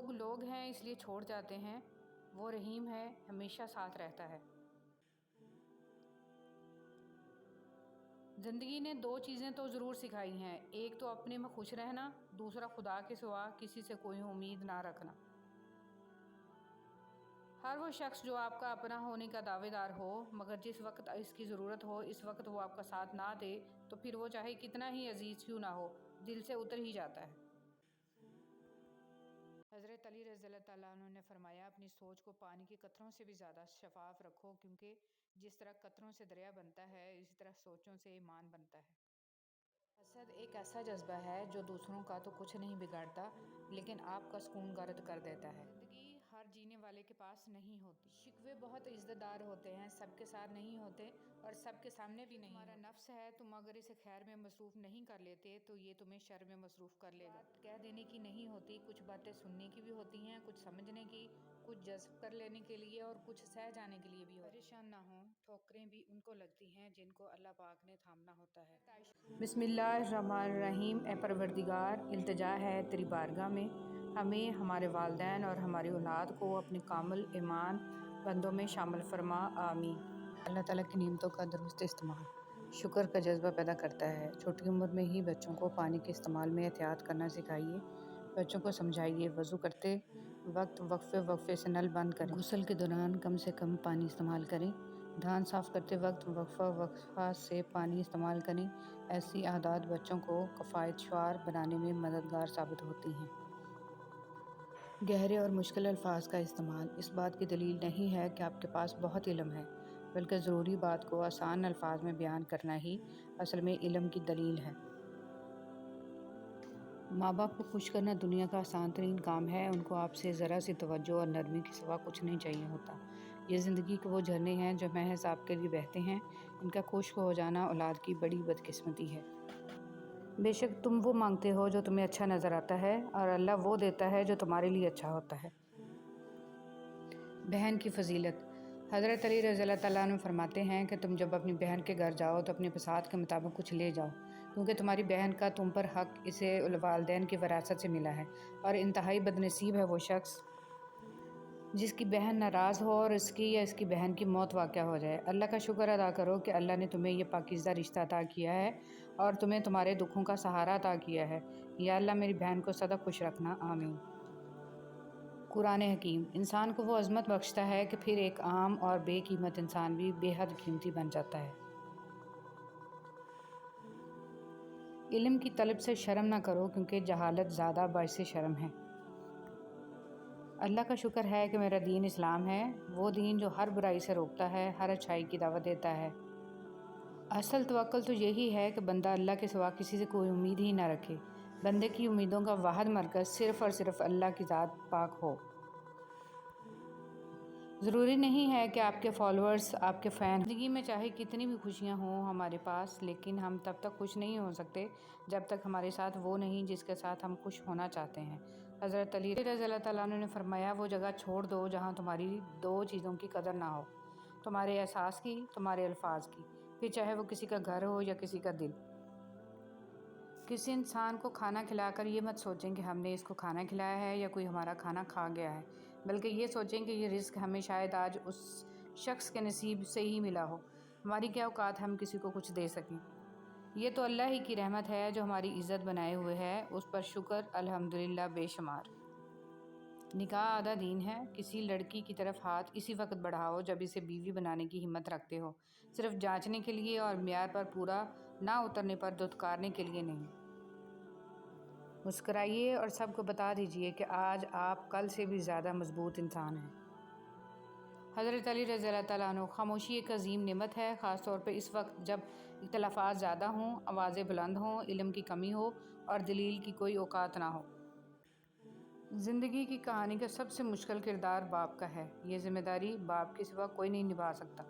لوگ لوگ ہیں اس لیے چھوڑ جاتے ہیں، وہ رحیم ہے، ہمیشہ ساتھ رہتا ہے۔ زندگی نے دو چیزیں تو ضرور سکھائی ہیں، ایک تو اپنے میں خوش رہنا، دوسرا خدا کے سوا کسی سے کوئی امید نہ رکھنا۔ ہر وہ شخص جو آپ کا اپنا ہونے کا دعوے دار ہو، مگر جس وقت اس کی ضرورت ہو اس وقت وہ آپ کا ساتھ نہ دے تو پھر وہ چاہے کتنا ہی عزیز کیوں نہ ہو، دل سے اتر ہی جاتا ہے۔ حضرت علی رضی اللہ تعالیٰ عنہ نے فرمایا، اپنی سوچ کو پانی کے قطروں سے بھی زیادہ شفاف رکھو، کیونکہ جس طرح قطروں سے دریا بنتا ہے اسی طرح سوچوں سے ایمان بنتا ہے۔ حسد ایک ایسا جذبہ ہے جو دوسروں کا تو کچھ نہیں بگاڑتا لیکن آپ کا سکون غارت کر دیتا ہے۔ زندگی ہر جینے والے کے پاس نہیں ہوتی، شکوے بہت عزت دار ہوتے ہیں، سب کے ساتھ نہیں ہوتے اور سب کے سامنے بھی نہیں۔ تمہارا نفس ہے، تم اگر اسے خیر میں مصروف نہیں کر لیتے تو یہ تمہیں شر میں مصروف کر لے گا۔ بات کہہ دینے کی نہیں ہوتی، کچھ باتیں سننے کی بھی ہوتی ہیں، کچھ سمجھنے کی، کچھ جذب کر لینے کے لیے اور کچھ سہ جانے کے لیے بھی ہوتی ہیں۔ پریشان نہ ہوں، ٹھوکریں بھی ان کو لگتی ہیں جن کو اللہ پاک نے تھامنا ہوتا ہے۔ بسم اللہ الرحمن الرحیم۔ اے پروردگار، التجا ہے تیری بارگاہ میں، ہمیں، ہمارے والدین اور ہماری اولاد کو اپنے کامل ایمان بندوں میں شامل فرما، آمین۔ اللہ تعالیٰ کی نعمتوں کا درست استعمال شکر کا جذبہ پیدا کرتا ہے۔ چھوٹی عمر میں ہی بچوں کو پانی کے استعمال میں احتیاط کرنا سکھائیے۔ بچوں کو سمجھائیے وضو کرتے وقت وقفے سے نل بند کریں، غسل کے دوران کم سے کم پانی استعمال کریں، دھان صاف کرتے وقت وقفہ سے پانی استعمال کریں۔ ایسی عادات بچوں کو کفایت شعار بنانے میں مددگار ثابت ہوتی ہیں۔ گہرے اور مشکل الفاظ کا استعمال اس بات کی دلیل نہیں ہے کہ آپ کے پاس بہت علم ہے، بلکہ ضروری بات کو آسان الفاظ میں بیان کرنا ہی اصل میں علم کی دلیل ہے۔ ماں باپ کو خوش کرنا دنیا کا آسان ترین کام ہے، ان کو آپ سے ذرا سی توجہ اور نرمی کے سوا کچھ نہیں چاہیے ہوتا۔ یہ زندگی کے وہ جھرنے ہیں جو محض آپ کے لیے بہتے ہیں، ان کا خشک ہو جانا اولاد کی بڑی بدقسمتی ہے۔ بے شک تم وہ مانگتے ہو جو تمہیں اچھا نظر آتا ہے اور اللہ وہ دیتا ہے جو تمہارے لیے اچھا ہوتا ہے۔ بہن کی فضیلت۔ حضرت علی رضی اللہ تعالیٰ عنہ فرماتے ہیں کہ تم جب اپنی بہن کے گھر جاؤ تو اپنے بساط کے مطابق کچھ لے جاؤ، کیونکہ تمہاری بہن کا تم پر حق اسے والدین کی وراثت سے ملا ہے، اور انتہائی بدنصیب ہے وہ شخص جس کی بہن ناراض ہو اور اس کی یا اس کی بہن کی موت واقع ہو جائے۔ اللہ کا شکر ادا کرو کہ اللہ نے تمہیں یہ پاکیزہ رشتہ عطا کیا ہے اور تمہیں تمہارے دکھوں کا سہارا عطا کیا ہے۔ یا اللہ میری بہن کو سدا خوش رکھنا، آمین۔ قرآن حکیم انسان کو وہ عظمت بخشتا ہے کہ پھر ایک عام اور بے قیمت انسان بھی بے حد قیمتی بن جاتا ہے۔ علم کی طلب سے شرم نہ کرو، کیونکہ جہالت زیادہ باعث شرم ہے۔ اللہ کا شکر ہے کہ میرا دین اسلام ہے، وہ دین جو ہر برائی سے روکتا ہے، ہر اچھائی کی دعوت دیتا ہے۔ اصل توکل تو یہی ہے کہ بندہ اللہ کے سوا کسی سے کوئی امید ہی نہ رکھے، بندے کی امیدوں کا واحد مرکز صرف اور صرف اللہ کی ذات پاک ہو۔ ضروری نہیں ہے کہ آپ کے فالوورز آپ کے فین۔ زندگی میں چاہے کتنی بھی خوشیاں ہوں ہمارے پاس، لیکن ہم تب تک خوش نہیں ہو سکتے جب تک ہمارے ساتھ وہ نہیں جس کے ساتھ ہم خوش ہونا چاہتے ہیں۔ حضرت علی رضی اللہ تعالیٰ عنہ نے فرمایا، وہ جگہ چھوڑ دو جہاں تمہاری دو چیزوں کی قدر نہ ہو، تمہارے احساس کی، تمہارے الفاظ کی، پھر چاہے وہ کسی کا گھر ہو یا کسی کا دل۔ کسی انسان کو کھانا کھلا کر یہ مت سوچیں کہ ہم نے اس کو کھانا کھلایا ہے یا کوئی ہمارا کھانا کھا گیا ہے، بلکہ یہ سوچیں کہ یہ رزق ہمیں شاید آج اس شخص کے نصیب سے ہی ملا ہو، ہماری کیا اوقات ہم کسی کو کچھ دے سکیں۔ یہ تو اللہ ہی کی رحمت ہے جو ہماری عزت بنائے ہوئے ہے، اس پر شکر الحمدللہ بے شمار۔ نکاح آدھا دین ہے، کسی لڑکی کی طرف ہاتھ اسی وقت بڑھاؤ جب اسے بیوی بنانے کی ہمت رکھتے ہو، صرف جانچنے کے لیے اور معیار پر پورا نہ اترنے پر دھتکارنے کے لیے نہیں۔ مسکرائیے اور سب کو بتا دیجیے کہ آج آپ کل سے بھی زیادہ مضبوط انسان ہیں۔ حضرت علی رضی اللہ تعالیٰ عنہ خاموشی ایک عظیم نعمت ہے، خاص طور پہ اس وقت جب اختلافات زیادہ ہوں، آوازیں بلند ہوں، علم کی کمی ہو اور دلیل کی کوئی اوقات نہ ہو۔ زندگی کی کہانی کا سب سے مشکل کردار باپ کا ہے، یہ ذمہ داری باپ کے سوا کوئی نہیں نبھا سکتا۔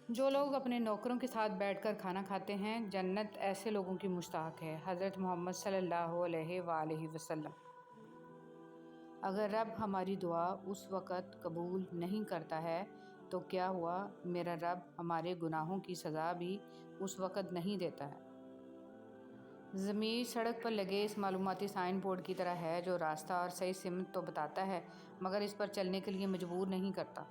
جو لوگ اپنے نوکروں کے ساتھ بیٹھ کر کھانا کھاتے ہیں، جنت ایسے لوگوں کی مشتاق ہے۔ حضرت محمد صلی اللہ علیہ وآلہ وسلم۔ اگر رب ہماری دعا اس وقت قبول نہیں کرتا ہے تو کیا ہوا، میرا رب ہمارے گناہوں کی سزا بھی اس وقت نہیں دیتا ہے۔ ضمیر سڑک پر لگے اس معلوماتی سائن بورڈ کی طرح ہے جو راستہ اور صحیح سمت تو بتاتا ہے مگر اس پر چلنے کے لیے مجبور نہیں کرتا۔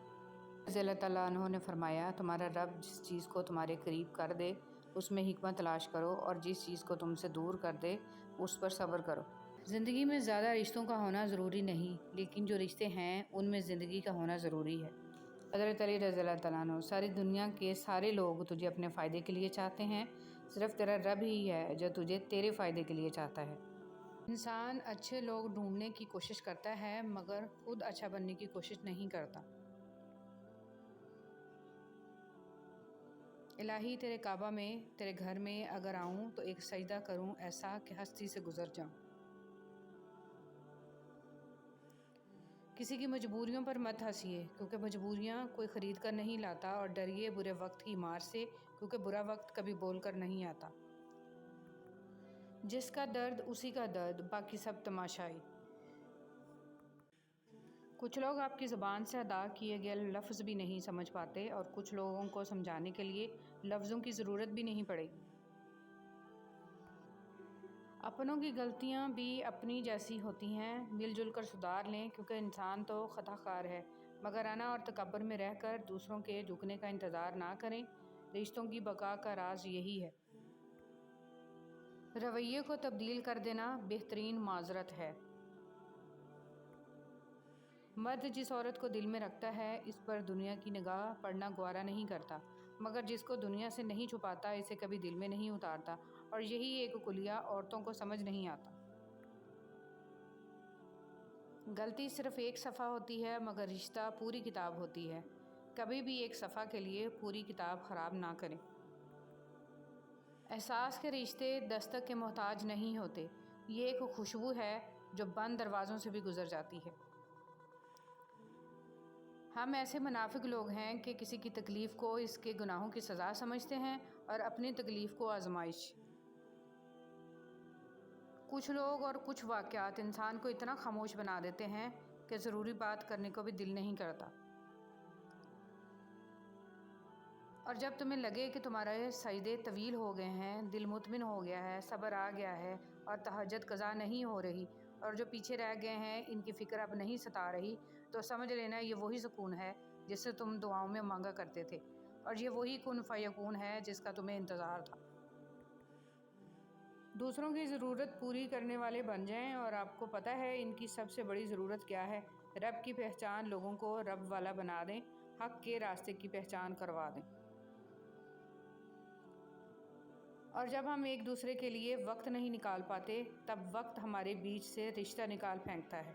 رضی اللہ تعالیٰ عنہ نے فرمایا، تمہارا رب جس چیز کو تمہارے قریب کر دے اس میں حکمت تلاش کرو اور جس چیز کو تم سے دور کر دے اس پر صبر کرو۔ زندگی میں زیادہ رشتوں کا ہونا ضروری نہیں، لیکن جو رشتے ہیں ان میں زندگی کا ہونا ضروری ہے۔ حضرت علی رضی اللہ تعالیٰ عنہ، ساری دنیا کے سارے لوگ تجھے اپنے فائدے کے لیے چاہتے ہیں، صرف تیرا رب ہی ہے جو تجھے تیرے فائدے کے لیے چاہتا ہے۔ انسان اچھے لوگ ڈھونڈنے کی کوشش کرتا ہے مگر خود اچھا بننے کی کوشش نہیں کرتا۔ الہی تیرے کعبہ میں، تیرے گھر میں اگر آؤں تو ایک سجدہ کروں ایسا کہ ہستی سے گزر جاؤں۔ کسی کی مجبوریوں پر مت ہنسیے کیونکہ مجبوریاں کوئی خرید کر نہیں لاتا، اور ڈریے برے وقت کی مار سے کیونکہ برا وقت کبھی بول کر نہیں آتا۔ جس کا درد اسی کا درد، باقی سب تماشائی۔ کچھ لوگ آپ کی زبان سے ادا کیے گئے لفظ بھی نہیں سمجھ پاتے اور کچھ لوگوں کو سمجھانے کے لیے لفظوں کی ضرورت بھی نہیں پڑے گی۔ اپنوں کی غلطیاں بھی اپنی جیسی ہوتی ہیں، مل جل کر سدھار لیں کیونکہ انسان تو خطا کار ہے، مگر انا اور تکبر میں رہ کر دوسروں کے جھکنے کا انتظار نہ کریں۔ رشتوں کی بقا کا راز یہی ہے۔ رویے کو تبدیل کر دینا بہترین معذرت ہے۔ مرد جس عورت کو دل میں رکھتا ہے اس پر دنیا کی نگاہ پڑنا گوارا نہیں کرتا، مگر جس کو دنیا سے نہیں چھپاتا اسے کبھی دل میں نہیں اتارتا، اور یہی ایک کلیہ عورتوں کو سمجھ نہیں آتا۔ غلطی صرف ایک صفحہ ہوتی ہے مگر رشتہ پوری کتاب ہوتی ہے۔ کبھی بھی ایک صفحہ کے لیے پوری کتاب خراب نہ کریں۔ احساس کے رشتے دستک کے محتاج نہیں ہوتے، یہ ایک خوشبو ہے جو بند دروازوں سے بھی گزر جاتی ہے۔ ہم ایسے منافق لوگ ہیں کہ کسی کی تکلیف کو اس کے گناہوں کی سزا سمجھتے ہیں اور اپنی تکلیف کو آزمائش۔ کچھ لوگ اور کچھ واقعات انسان کو اتنا خاموش بنا دیتے ہیں کہ ضروری بات کرنے کو بھی دل نہیں کرتا۔ اور جب تمہیں لگے کہ تمہارے سجدے طویل ہو گئے ہیں، دل مطمئن ہو گیا ہے، صبر آ گیا ہے اور تہجد قضا نہیں ہو رہی، اور جو پیچھے رہ گئے ہیں ان کی فکر اب نہیں ستا رہی، تو سمجھ لینا یہ وہی سکون ہے جس سے تم دعاؤں میں مانگا کرتے تھے، اور یہ وہی کن فیکون ہے جس کا تمہیں انتظار تھا۔ دوسروں کی ضرورت پوری کرنے والے بن جائیں، اور آپ کو پتہ ہے ان کی سب سے بڑی ضرورت کیا ہے؟ رب کی پہچان لوگوں کو رب والا بنا دیں، حق کے راستے کی پہچان کروا دیں۔ اور جب ہم ایک دوسرے کے لیے وقت نہیں نکال پاتے تب وقت ہمارے بیچ سے رشتہ نکال پھینکتا ہے۔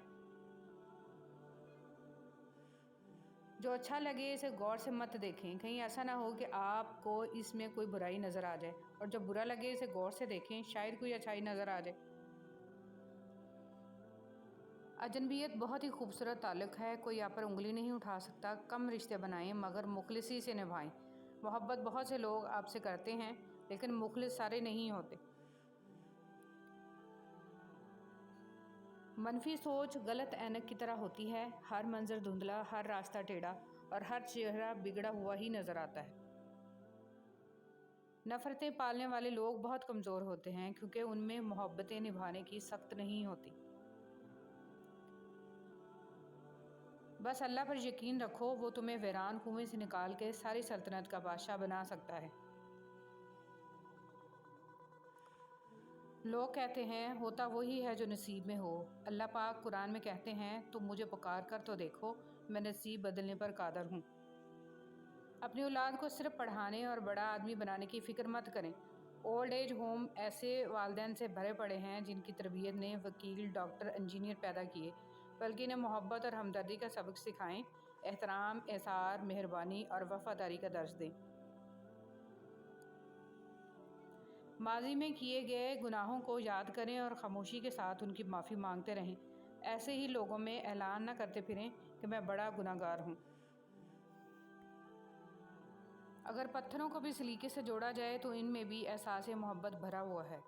جو اچھا لگے اسے غور سے مت دیکھیں، کہیں ایسا نہ ہو کہ آپ کو اس میں کوئی برائی نظر آ جائے، اور جو برا لگے اسے غور سے دیکھیں، شاید کوئی اچھائی نظر آ جائے۔ اجنبیت بہت ہی خوبصورت تعلق ہے، کوئی آپ پر انگلی نہیں اٹھا سکتا۔ کم رشتے بنائیں مگر مخلصی سے نبھائیں۔ محبت بہت سے لوگ آپ سے کرتے ہیں لیکن مخلص سارے نہیں ہوتے۔ منفی سوچ غلط اینک کی طرح ہوتی ہے، ہر منظر دھندلا، ہر راستہ ٹیڑھا اور ہر چہرہ بگڑا ہوا ہی نظر آتا ہے۔ نفرتیں پالنے والے لوگ بہت کمزور ہوتے ہیں کیونکہ ان میں محبتیں نبھانے کی سخت نہیں ہوتی۔ بس اللہ پر یقین رکھو، وہ تمہیں ویران کنویں سے نکال کے ساری سلطنت کا بادشاہ بنا سکتا ہے۔ لوگ کہتے ہیں ہوتا وہی ہے جو نصیب میں ہو۔ اللہ پاک قرآن میں کہتے ہیں تم مجھے پکار کر تو دیکھو، میں نصیب بدلنے پر قادر ہوں۔ اپنی اولاد کو صرف پڑھانے اور بڑا آدمی بنانے کی فکر مت کریں۔ اولڈ ایج ہوم ایسے والدین سے بھرے پڑے ہیں جن کی تربیت نے وکیل، ڈاکٹر، انجینئر پیدا کیے، بلکہ انہیں محبت اور ہمدردی کا سبق سکھائیں، احترام، ایثار، مہربانی اور وفاداری کا درس دیں۔ ماضی میں کیے گئے گناہوں کو یاد کریں اور خاموشی کے ساتھ ان کی معافی مانگتے رہیں۔ ایسے ہی لوگوں میں اعلان نہ کرتے پھریں کہ میں بڑا گناہ گار ہوں۔ اگر پتھروں کو بھی سلیقے سے جوڑا جائے تو ان میں بھی احساس محبت بھرا ہوا ہے۔